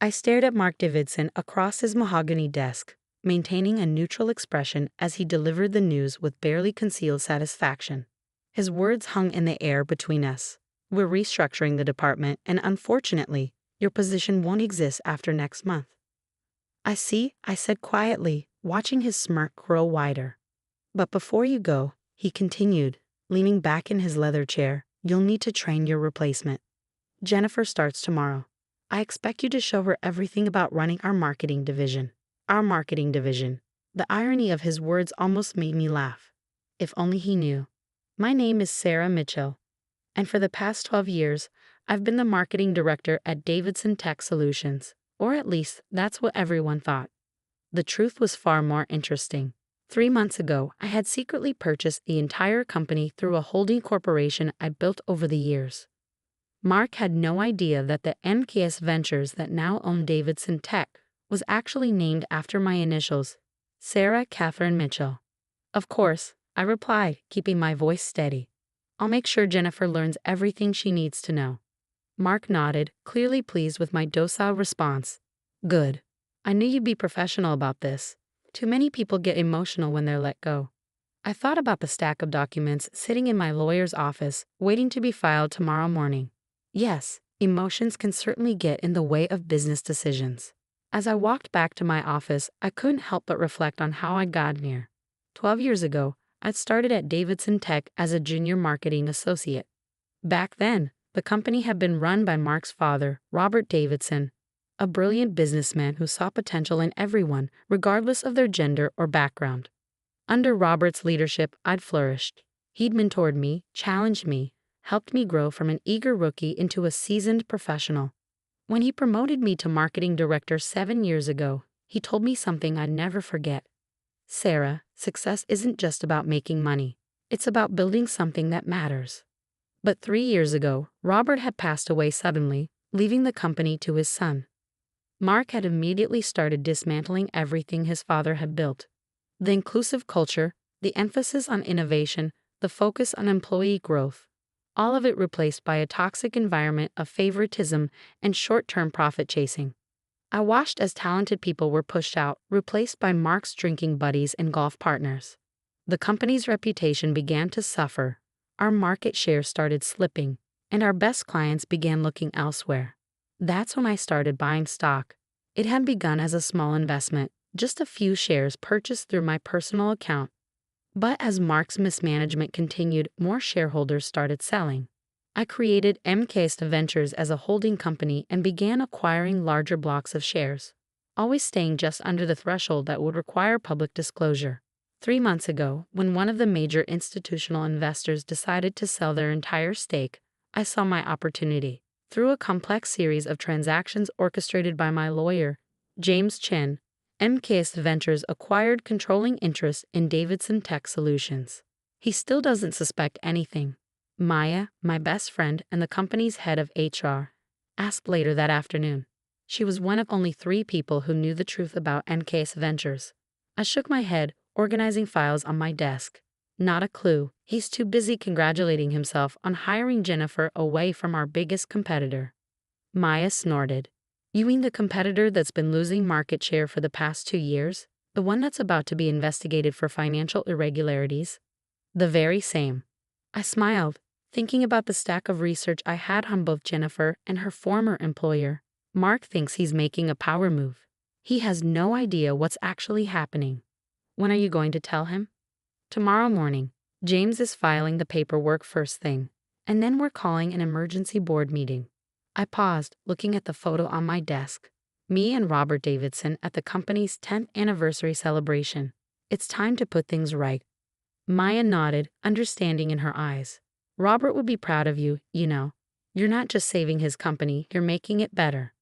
I stared at Mark Davidson across his mahogany desk, maintaining a neutral expression as he delivered the news with barely concealed satisfaction. His words hung in the air between us. We're restructuring the department, and unfortunately, your position won't exist after next month. I see, I said quietly, watching his smirk grow wider. But before you go, he continued, leaning back in his leather chair, you'll need to train your replacement. Jennifer starts tomorrow. I expect you to show her everything about running our marketing division. Our marketing division. The irony of his words almost made me laugh. If only he knew. My name is Sarah Mitchell, and for the past 12 years, I've been the marketing director at Davidson Tech Solutions, or at least that's what everyone thought. The truth was far more interesting. 3 months ago, I had secretly purchased the entire company through a holding corporation I'd built over the years. Mark had no idea that the MKS Ventures that now own Davidson Tech was actually named after my initials, Sarah Catherine Mitchell. Of course, I replied, keeping my voice steady. I'll make sure Jennifer learns everything she needs to know. Mark nodded, clearly pleased with my docile response. Good. I knew you'd be professional about this. Too many people get emotional when they're let go. I thought about the stack of documents sitting in my lawyer's office, waiting to be filed tomorrow morning. Yes, emotions can certainly get in the way of business decisions. As I walked back to my office, I couldn't help but reflect on how I got here. 12 years ago, I'd started at Davidson Tech as a junior marketing associate. Back then, the company had been run by Mark's father, Robert Davidson, a brilliant businessman who saw potential in everyone, regardless of their gender or background. Under Robert's leadership, I'd flourished. He'd mentored me, challenged me, helped me grow from an eager rookie into a seasoned professional. When he promoted me to marketing director 7 years ago, he told me something I'd never forget. Sarah, success isn't just about making money. It's about building something that matters. But 3 years ago, Robert had passed away suddenly, leaving the company to his son. Mark had immediately started dismantling everything his father had built. The inclusive culture, the emphasis on innovation, the focus on employee growth. All of it replaced by a toxic environment of favoritism and short-term profit chasing. I watched as talented people were pushed out, replaced by Mark's drinking buddies and golf partners. The company's reputation began to suffer, our market share started slipping, and our best clients began looking elsewhere. That's when I started buying stock. It had begun as a small investment, just a few shares purchased through my personal account. But as Mark's mismanagement continued, more shareholders started selling. I created MKS Ventures as a holding company and began acquiring larger blocks of shares, always staying just under the threshold that would require public disclosure. 3 months ago, when one of the major institutional investors decided to sell their entire stake, I saw my opportunity. Through a complex series of transactions orchestrated by my lawyer, James Chen, MKS Ventures acquired controlling interest in Davidson Tech Solutions. He still doesn't suspect anything. Maya, my best friend and the company's head of HR, asked later that afternoon. She was one of only 3 people who knew the truth about MKS Ventures. I shook my head, organizing files on my desk. Not a clue. He's too busy congratulating himself on hiring Jennifer away from our biggest competitor. Maya snorted. You mean the competitor that's been losing market share for the past 2 years? The one that's about to be investigated for financial irregularities? The very same. I smiled, thinking about the stack of research I had on both Jennifer and her former employer. Mark thinks he's making a power move. He has no idea what's actually happening. When are you going to tell him? Tomorrow morning. James is filing the paperwork first thing, and then we're calling an emergency board meeting. I paused, looking at the photo on my desk. Me and Robert Davidson at the company's 10th anniversary celebration. It's time to put things right. Maya nodded, understanding in her eyes. Robert would be proud of you, you know. You're not just saving his company, you're making it better.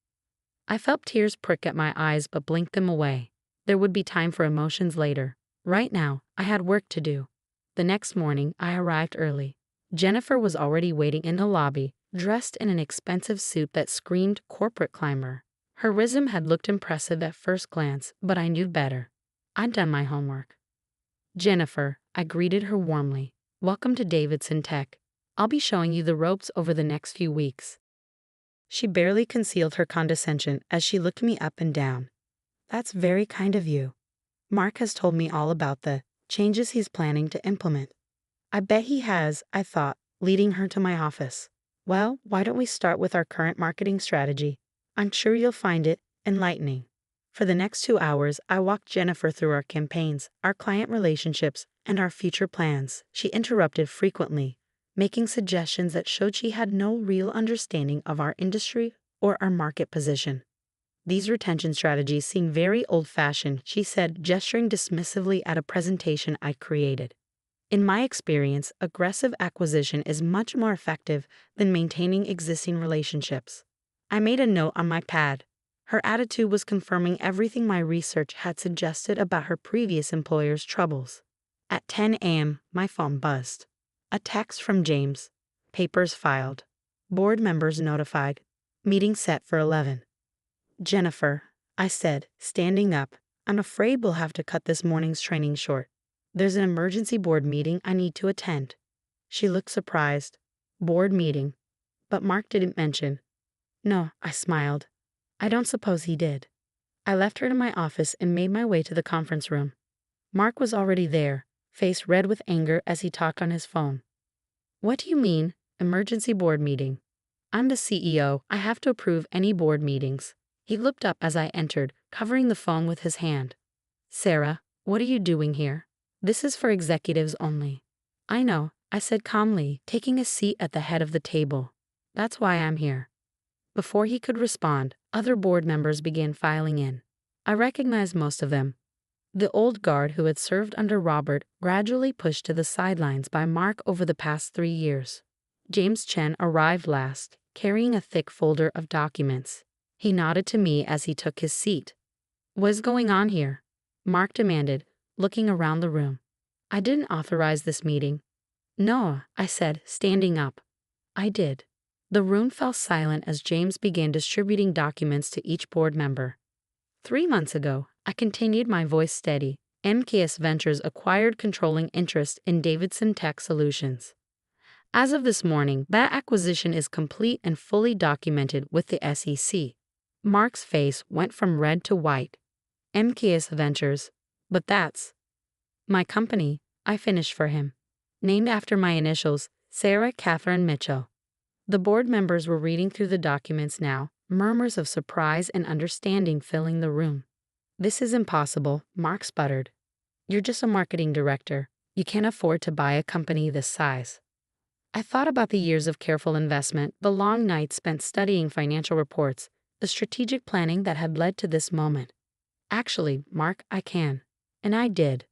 I felt tears prick at my eyes but blinked them away. There would be time for emotions later. Right now, I had work to do. The next morning, I arrived early. Jennifer was already waiting in the lobby, dressed in an expensive suit that screamed corporate climber. Her resume had looked impressive at first glance, but I knew better. I'd done my homework. Jennifer, I greeted her warmly. Welcome to Davidson Tech. I'll be showing you the ropes over the next few weeks. She barely concealed her condescension as she looked me up and down. That's very kind of you. Mark has told me all about the changes he's planning to implement. I bet he has, I thought, leading her to my office. Well, why don't we start with our current marketing strategy? I'm sure you'll find it enlightening. For the next 2 hours, I walked Jennifer through our campaigns, our client relationships, and our future plans. She interrupted frequently, making suggestions that showed she had no real understanding of our industry or our market position. These retention strategies seem very old-fashioned, she said, gesturing dismissively at a presentation I created. In my experience, aggressive acquisition is much more effective than maintaining existing relationships. I made a note on my pad. Her attitude was confirming everything my research had suggested about her previous employer's troubles. At 10 a.m., my phone buzzed. A text from James. Papers filed. Board members notified. Meeting set for 11. Jennifer, I said, standing up, I'm afraid we'll have to cut this morning's training short. There's an emergency board meeting I need to attend. She looked surprised. Board meeting. But Mark didn't mention. No, I smiled. I don't suppose he did. I left her to my office and made my way to the conference room. Mark was already there, face red with anger as he talked on his phone. What do you mean, emergency board meeting? I'm the CEO. I have to approve any board meetings. He looked up as I entered, covering the phone with his hand. Sarah, what are you doing here? This is for executives only. I know, I said calmly, taking a seat at the head of the table. That's why I'm here. Before he could respond, other board members began filing in. I recognized most of them. The old guard who had served under Robert, gradually pushed to the sidelines by Mark over the past 3 years. James Chen arrived last, carrying a thick folder of documents. He nodded to me as he took his seat. What's going on here? Mark demanded, looking around the room. I didn't authorize this meeting. No, I said, standing up. I did. The room fell silent as James began distributing documents to each board member. 3 months ago, I continued, my voice steady, MKS Ventures acquired controlling interest in Davidson Tech Solutions. As of this morning, that acquisition is complete and fully documented with the SEC. Mark's face went from red to white. MKS Ventures. But that's my company, I finished for him. Named after my initials, Sarah Catherine Mitchell. The board members were reading through the documents now, murmurs of surprise and understanding filling the room. This is impossible, Mark sputtered. You're just a marketing director. You can't afford to buy a company this size. I thought about the years of careful investment, the long nights spent studying financial reports, the strategic planning that had led to this moment. Actually, Mark, I can. And I did.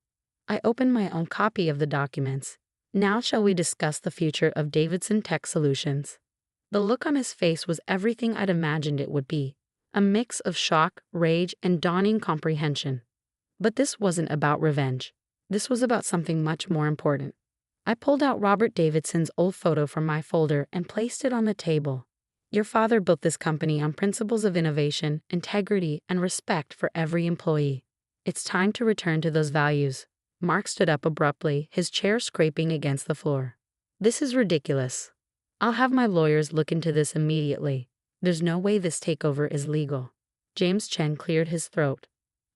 I opened my own copy of the documents. Now shall we discuss the future of Davidson Tech Solutions? The look on his face was everything I'd imagined it would be, a mix of shock, rage, and dawning comprehension. But this wasn't about revenge. This was about something much more important. I pulled out Robert Davidson's old photo from my folder and placed it on the table. Your father built this company on principles of innovation, integrity, and respect for every employee. It's time to return to those values. Mark stood up abruptly, his chair scraping against the floor. This is ridiculous. I'll have my lawyers look into this immediately. There's no way this takeover is legal. James Chen cleared his throat.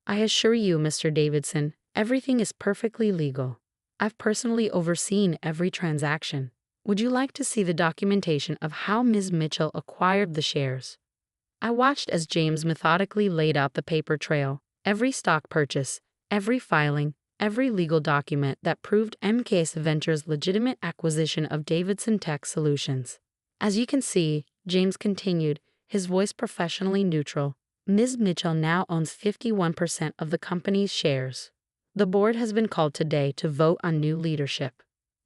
I assure you, Mr. Davidson, everything is perfectly legal. I've personally overseen every transaction. Would you like to see the documentation of how Ms. Mitchell acquired the shares? I watched as James methodically laid out the paper trail, every stock purchase, every filing, every legal document that proved MKS Ventures' legitimate acquisition of Davidson Tech Solutions. As you can see, James continued, his voice professionally neutral, Ms. Mitchell now owns 51% of the company's shares. The board has been called today to vote on new leadership.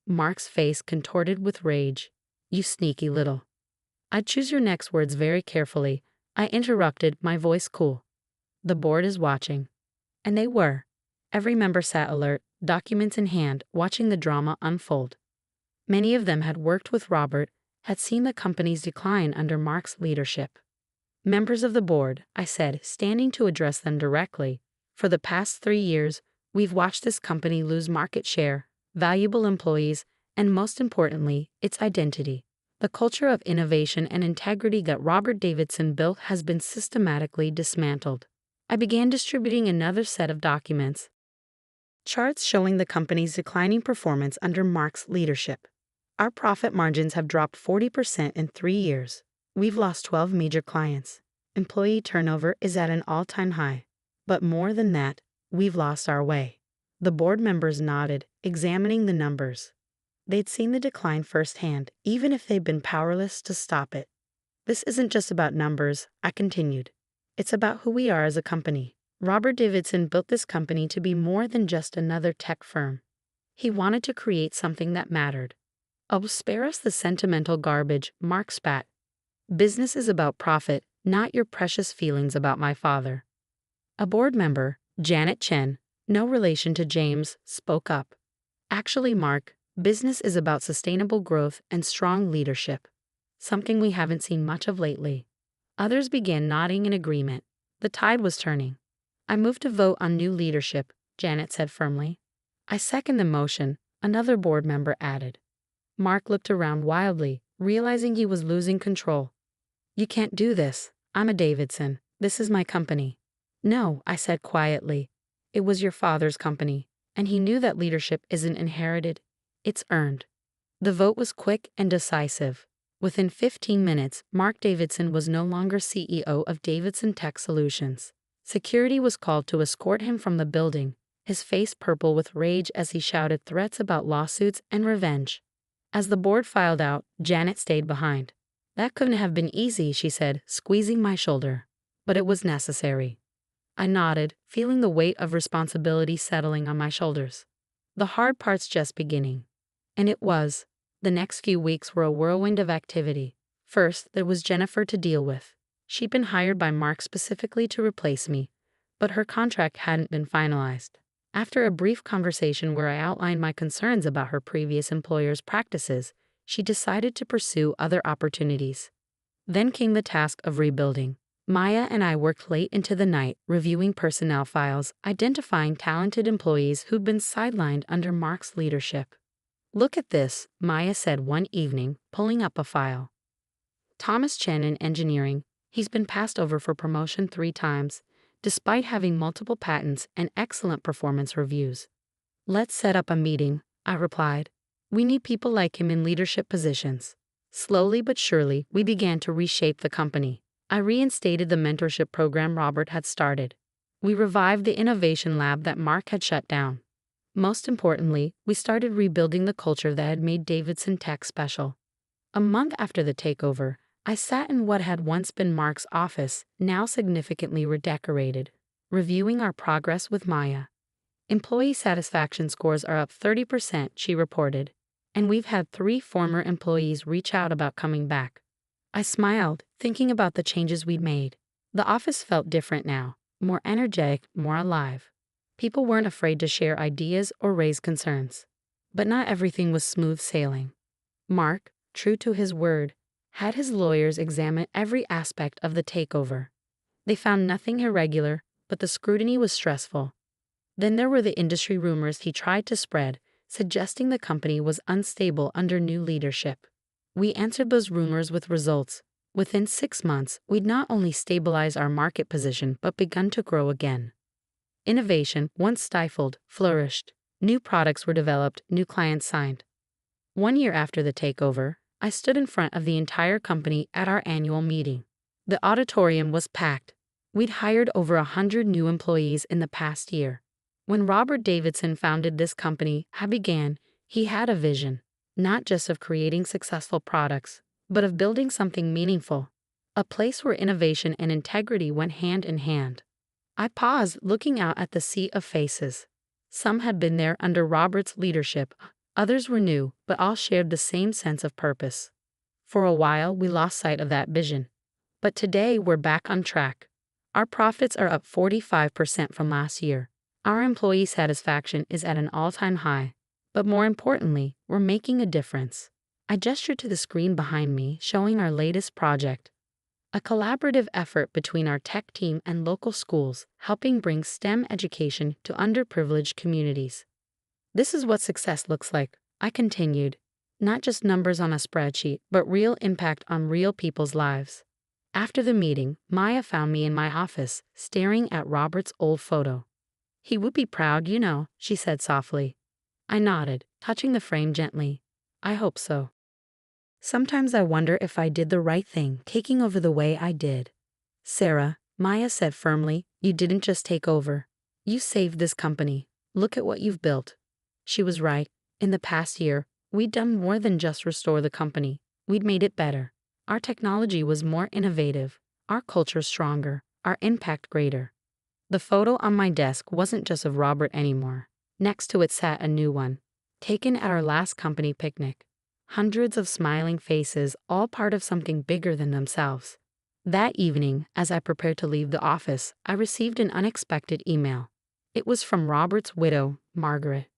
Mark's face contorted with rage. You sneaky little. I'd choose your next words very carefully. I interrupted, my voice cool. The board is watching. And they were. Every member sat alert, documents in hand, watching the drama unfold. Many of them had worked with Robert, had seen the company's decline under Mark's leadership. Members of the board, I said, standing to address them directly, for the past 3 years, we've watched this company lose market share, valuable employees, and most importantly, its identity. The culture of innovation and integrity that Robert Davidson built has been systematically dismantled. I began distributing another set of documents, charts showing the company's declining performance under Mark's leadership. Our profit margins have dropped 40% in 3 years. We've lost 12 major clients. Employee turnover is at an all-time high. But more than that, we've lost our way. The board members nodded, examining the numbers. They'd seen the decline firsthand, even if they'd been powerless to stop it. This isn't just about numbers, I continued. It's about who we are as a company. Robert Davidson built this company to be more than just another tech firm. He wanted to create something that mattered. Oh, spare us the sentimental garbage, Mark spat. Business is about profit, not your precious feelings about my father. A board member, Janet Chen, no relation to James, spoke up. Actually, Mark, business is about sustainable growth and strong leadership. Something we haven't seen much of lately. Others began nodding in agreement. The tide was turning. I moved to vote on new leadership, Janet said firmly. I second the motion, another board member added. Mark looked around wildly, realizing he was losing control. You can't do this. I'm a Davidson. This is my company. No, I said quietly. It was your father's company, and he knew that leadership isn't inherited. It's earned. The vote was quick and decisive. Within 15 minutes, Mark Davidson was no longer CEO of Davidson Tech Solutions. Security was called to escort him from the building, his face purple with rage as he shouted threats about lawsuits and revenge. As the board filed out, Janet stayed behind. That couldn't have been easy, she said, squeezing my shoulder. But it was necessary. I nodded, feeling the weight of responsibility settling on my shoulders. The hard part's just beginning. And it was. The next few weeks were a whirlwind of activity. First, there was Jennifer to deal with. She'd been hired by Mark specifically to replace me, but her contract hadn't been finalized. After a brief conversation where I outlined my concerns about her previous employer's practices, she decided to pursue other opportunities. Then came the task of rebuilding. Maya and I worked late into the night, reviewing personnel files, identifying talented employees who'd been sidelined under Mark's leadership. Look at this, Maya said one evening, pulling up a file. Thomas Chen in engineering. He's been passed over for promotion 3 times, despite having multiple patents and excellent performance reviews. Let's set up a meeting, I replied. We need people like him in leadership positions. Slowly but surely, we began to reshape the company. I reinstated the mentorship program Robert had started. We revived the innovation lab that Mark had shut down. Most importantly, we started rebuilding the culture that had made Davidson Tech special. A month after the takeover, I sat in what had once been Mark's office, now significantly redecorated, reviewing our progress with Maya. Employee satisfaction scores are up 30%, she reported, and we've had 3 former employees reach out about coming back. I smiled, thinking about the changes we'd made. The office felt different now, more energetic, more alive. People weren't afraid to share ideas or raise concerns. But not everything was smooth sailing. Mark, true to his word, had his lawyers examine every aspect of the takeover. They found nothing irregular, but the scrutiny was stressful. Then there were the industry rumors he tried to spread, suggesting the company was unstable under new leadership. We answered those rumors with results. Within 6 months, we'd not only stabilized our market position but begun to grow again. Innovation, once stifled, flourished. New products were developed, new clients signed. 1 year after the takeover, I stood in front of the entire company at our annual meeting. The auditorium was packed. We'd hired over 100 new employees in the past year. When Robert Davidson founded this company, he had a vision, not just of creating successful products, but of building something meaningful, a place where innovation and integrity went hand in hand. I paused, looking out at the sea of faces. Some had been there under Robert's leadership, others were new, but all shared the same sense of purpose. For a while, we lost sight of that vision. But today, we're back on track. Our profits are up 45% from last year. Our employee satisfaction is at an all-time high. But more importantly, we're making a difference. I gestured to the screen behind me, showing our latest project. A collaborative effort between our tech team and local schools, helping bring STEM education to underprivileged communities. This is what success looks like, I continued. Not just numbers on a spreadsheet, but real impact on real people's lives. After the meeting, Maya found me in my office, staring at Robert's old photo. "He would be proud, she said softly. I nodded, touching the frame gently. "I hope so. Sometimes I wonder if I did the right thing, taking over the way I did." "Sarah," Maya said firmly, "you didn't just take over. You saved this company. Look at what you've built." She was right. In the past year, we'd done more than just restore the company. We'd made it better. Our technology was more innovative, our culture stronger, our impact greater. The photo on my desk wasn't just of Robert anymore. Next to it sat a new one, taken at our last company picnic. Hundreds of smiling faces, all part of something bigger than themselves. That evening, as I prepared to leave the office, I received an unexpected email. It was from Robert's widow, Margaret.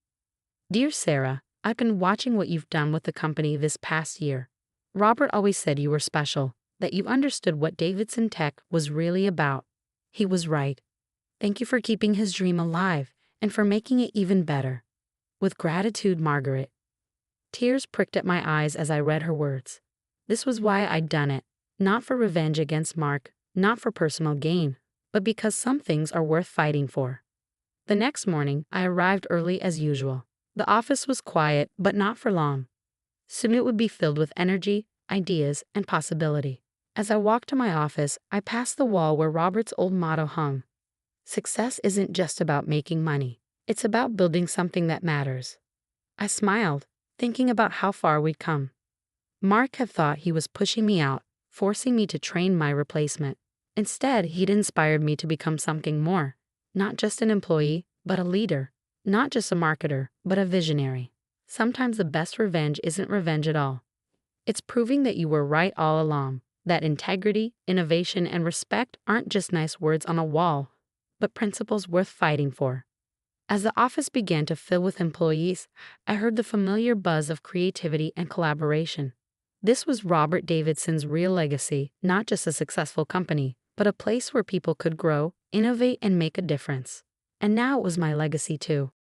"Dear Sarah, I've been watching what you've done with the company this past year. Robert always said you were special, that you understood what Davidson Tech was really about. He was right. Thank you for keeping his dream alive and for making it even better. With gratitude, Margaret." Tears pricked at my eyes as I read her words. This was why I'd done it, not for revenge against Mark, not for personal gain, but because some things are worth fighting for. The next morning, I arrived early as usual. The office was quiet, but not for long. Soon it would be filled with energy, ideas, and possibility. As I walked to my office, I passed the wall where Robert's old motto hung. "Success isn't just about making money. It's about building something that matters." I smiled, thinking about how far we'd come. Mark had thought he was pushing me out, forcing me to train my replacement. Instead, he'd inspired me to become something more. Not just an employee, but a leader. Not just a marketer, but a visionary. Sometimes the best revenge isn't revenge at all. It's proving that you were right all along, that integrity, innovation, and respect aren't just nice words on a wall, but principles worth fighting for. As the office began to fill with employees, I heard the familiar buzz of creativity and collaboration. This was Robert Davidson's real legacy, not just a successful company, but a place where people could grow, innovate, and make a difference. And now it was my legacy too.